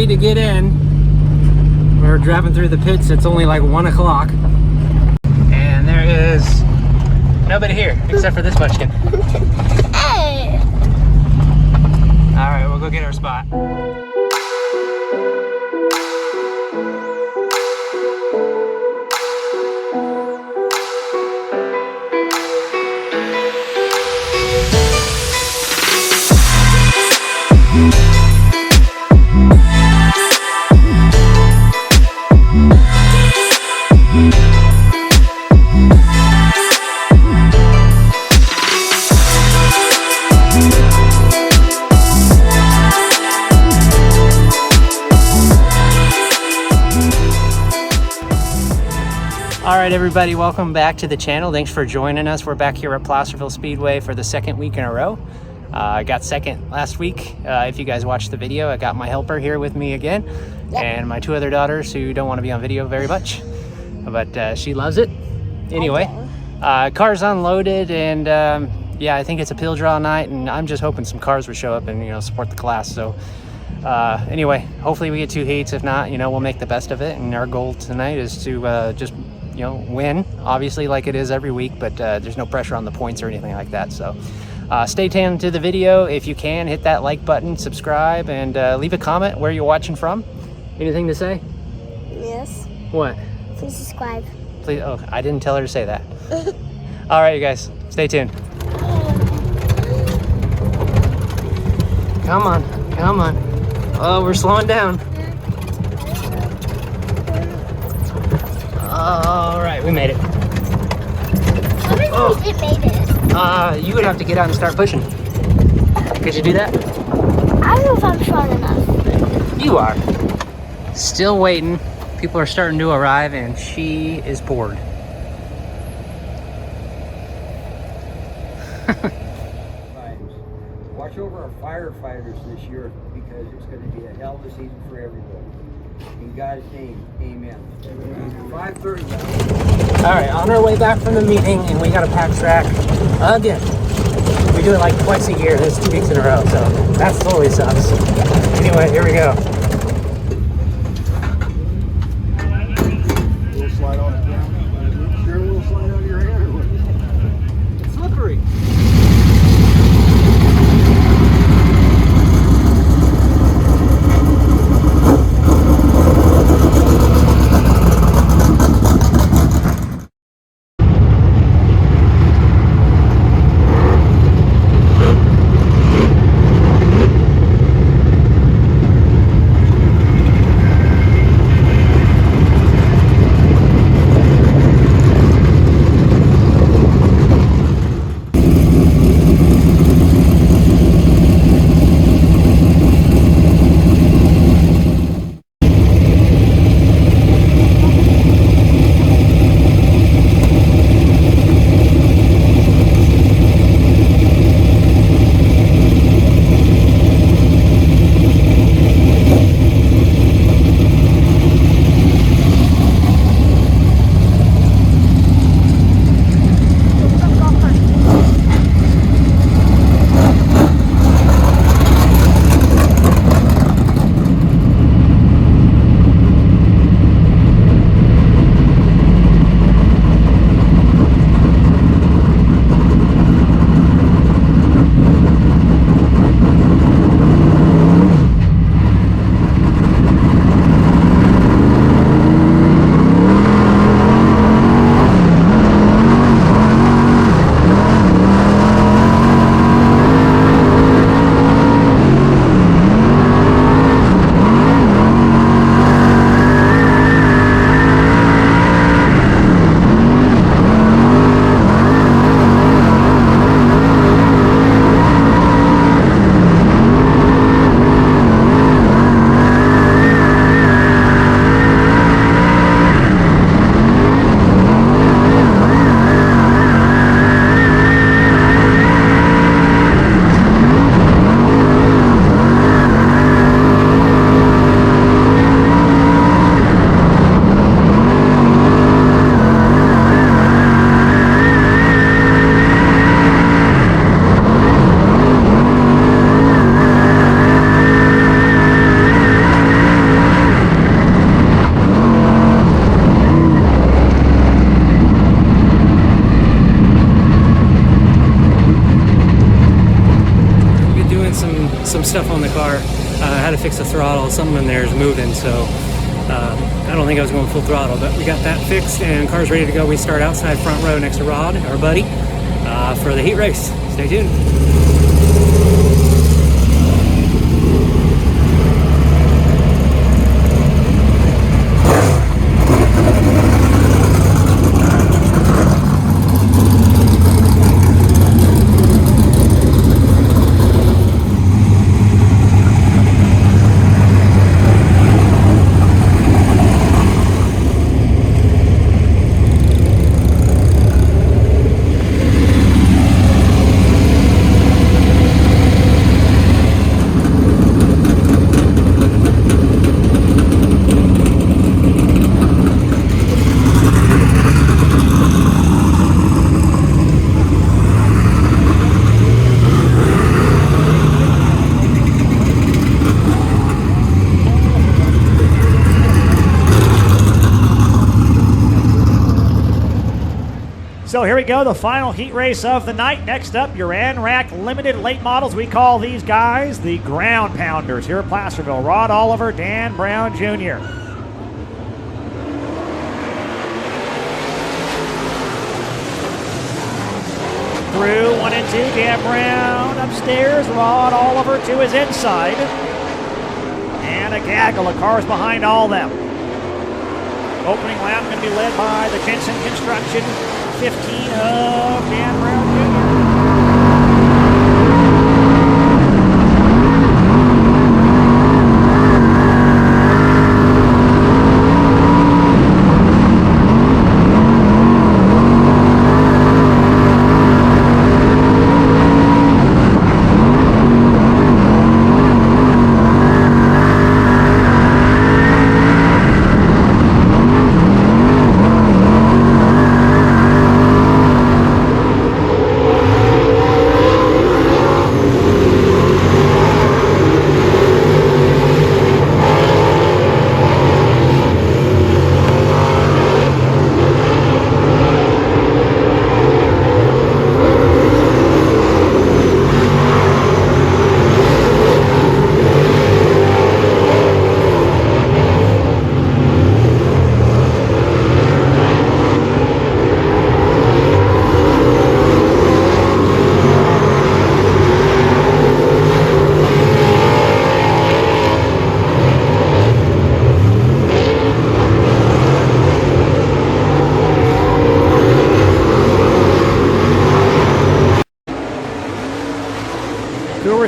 to get in. We're driving through the pits. It's only like 1 o'clock. And there is nobody here except for this munchkin. Hey! All right, we'll go get our spot. Alright everybody, welcome back to the channel. Thanks for joining us. We're back here at Placerville Speedway for the second week in a row. I got second last week. If you guys watched the video, I got my helper here with me again. Yep. And my two other daughters who don't want to be on video very much. But she loves it. Anyway, car's unloaded and yeah, I think it's a pill draw night and I'm just hoping some cars will show up and, you know, support the class. So anyway, hopefully we get 2 heats. If not, you know, we'll make the best of it. And our goal tonight is to just, you know, win, obviously, like it is every week, but there's no pressure on the points or anything like that. So stay tuned to the video. If you can, hit that like button, subscribe, and leave a comment where you're watching from. Anything to say? Yes. What? Please subscribe. Please. Oh, I didn't tell her to say that. All right, you guys, stay tuned. Come on, come on. Oh, we're slowing down. All right, we made it. How many times it made it? You would have to get out and start pushing. Could you do that? I don't know if I'm strong enough. You are. Still waiting. People are starting to arrive and she is bored. Watch over our firefighters this year because it's going to be a hell of a season for everybody. In God's name, amen. 5:30. All right, on our way back from the meeting, and we got a pack track again. We do it like twice a year. This is 2 weeks in a row, so that totally sucks. Anyway, here we go. We'll slide on it down. Sure, we'll slide out of your hand or what? It's slippery. the car. I had to fix the throttle. Something in there is moving, so I don't think I was going full throttle, but we got that fixed and car's ready to go. We start outside front row next to Rod, our buddy, for the heat race. Stay tuned. So here we go, the final heat race of the night. Next up, your NRAC limited late models. We call these guys the ground pounders here at Placerville. Rod Oliver, Dan Brown Jr. Through 1 and 2, Dan Brown upstairs, Rod Oliver to his inside. And a gaggle of cars behind all them. Opening lap going to be led by the Jensen Construction 15 of Dan Brown Jr.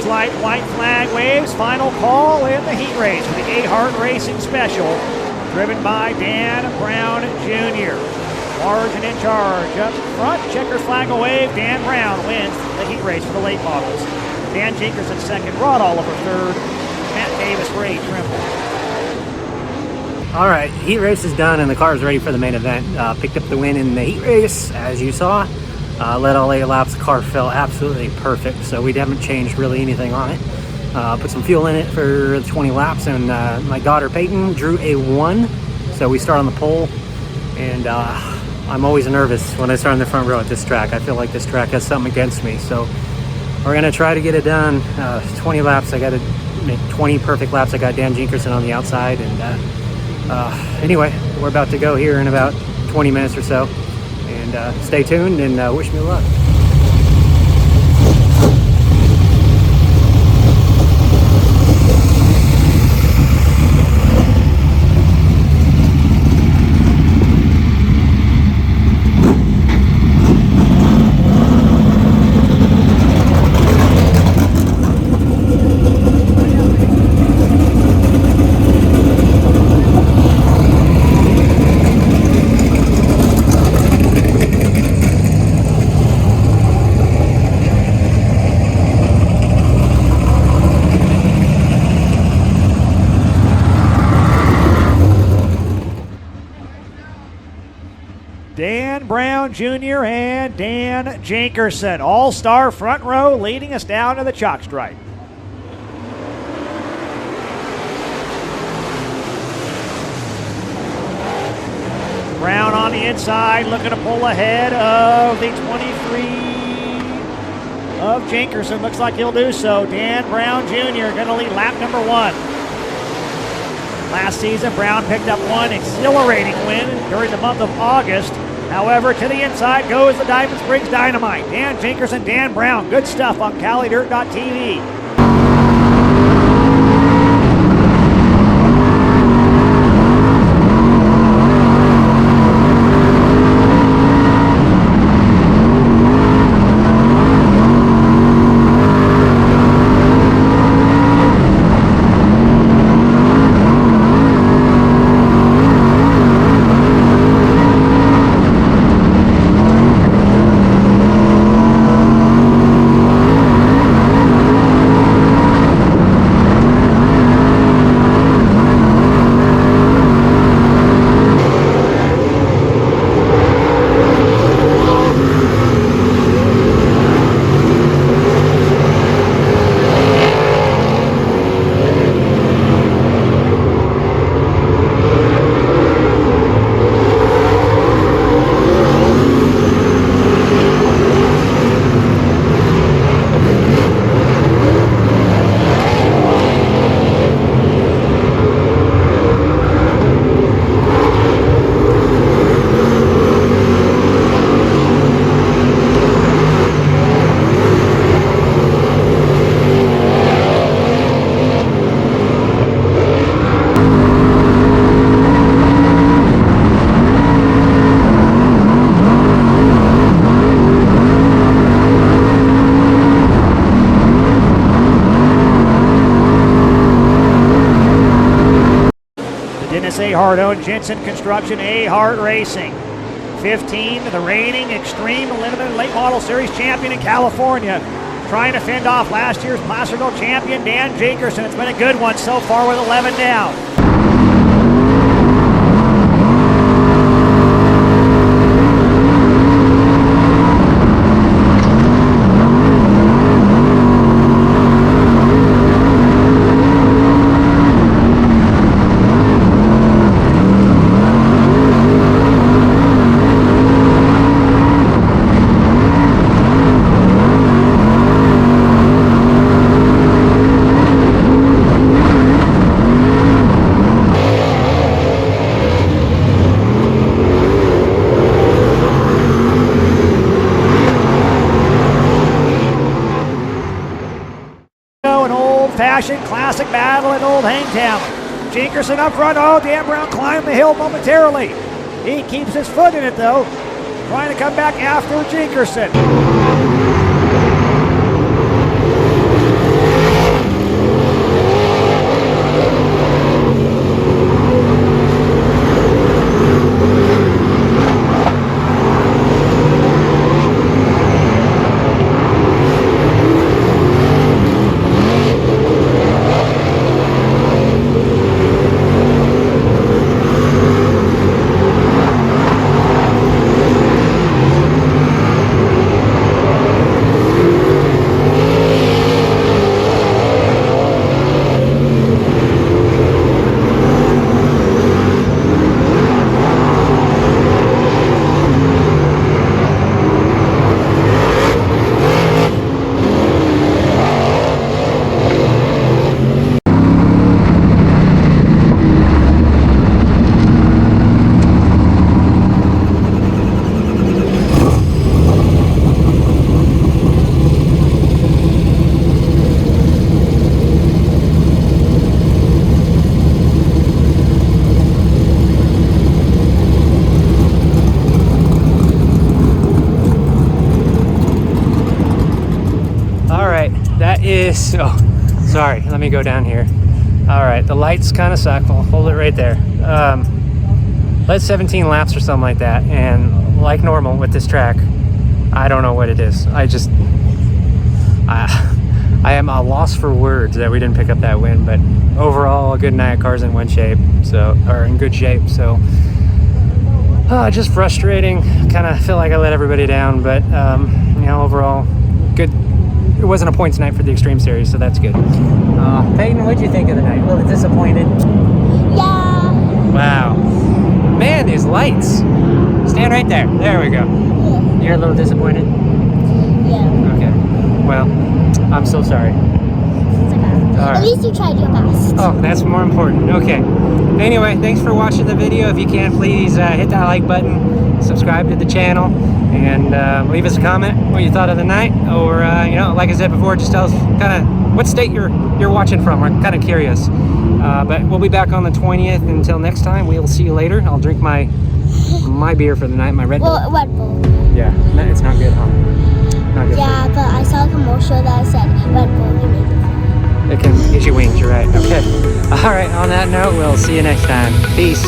Coors Light white flag waves, final call in the heat race for the A-Hart Racing Special, driven by Dan Brown Jr. Margin in charge up front, checkered flag a wave, Dan Brown wins the heat race for the late models. Dan Jenkerson second, Rod Oliver third, Matt Davis for A. Trimble. All right, heat race is done and the car is ready for the main event. Picked up the win in the heat race, as you saw. Led all 8 laps, the car felt absolutely perfect, so we haven't changed really anything on it. Put some fuel in it for 20 laps, and my daughter Peyton drew a 1, so we start on the pole, and I'm always nervous when I start in the front row at this track. I feel like this track has something against me, so we're gonna try to get it done. 20 laps, I got to make 20 perfect laps. I got Dan Jenkerson on the outside, and anyway, we're about to go here in about 20 minutes or so. And stay tuned and wish me luck. Dan Brown Jr. and Dan Jenkerson, all-star front row, leading us down to the chalk stripe. Brown on the inside, looking to pull ahead of the 23 of Jinkerson. Looks like he'll do so. Dan Brown Jr. going to lead lap number 1. Last season, Brown picked up one exhilarating win during the month of August. However, to the inside goes the Diamond Springs Dynamite. Dan Jinkerson, Dan Brown. Good stuff on CaliDirt.tv. A-Hart-owned Jensen Construction, A-Hart Racing. 15, the reigning Extreme Limited Late Model Series champion in California. Trying to fend off last year's Placerville champion, Dan Jinkerson. It's been a good one so far with 11 down. Classic battle at Old Hangtown. Jinkerson up front. Oh, Dan Brown climbed the hill momentarily. He keeps his foot in it though. Trying to come back after Jinkerson. Sorry, let me go down here. All right, the lights kind of suck. I'll hold it right there. Led 17 laps or something like that, and like normal with this track, I don't know what it is. I am a loss for words that we didn't pick up that win, but overall a good night. Car's in in good shape. So just frustrating. Kind of feel like I let everybody down, but overall good. It wasn't a points night for the Extreme Series, so that's good. Peyton, what'd you think of the night? A little disappointed? Yeah. Wow. Man, these lights. Stand right there. There we go. Yeah. You're a little disappointed? Yeah. Okay. Well, I'm so sorry. It's okay. All right. At least you tried your best. Oh, that's more important. Okay. Anyway, thanks for watching the video. If you can, please hit that like button, subscribe to the channel, and leave us a comment what you thought of the night. Or, you know, like I said before, just tell us kind of what state you're watching from. We're kind of curious. But we'll be back on the 20th. Until next time, we'll see you later. I'll drink my beer for the night, my Red Bull. Well, Red Bull. Yeah, it's not good, huh? Not good. Yeah, but I saw a commercial that said Red Bull, you make it fun. It can get you wings, you're right. Okay. All right, on that note, we'll see you next time. Peace.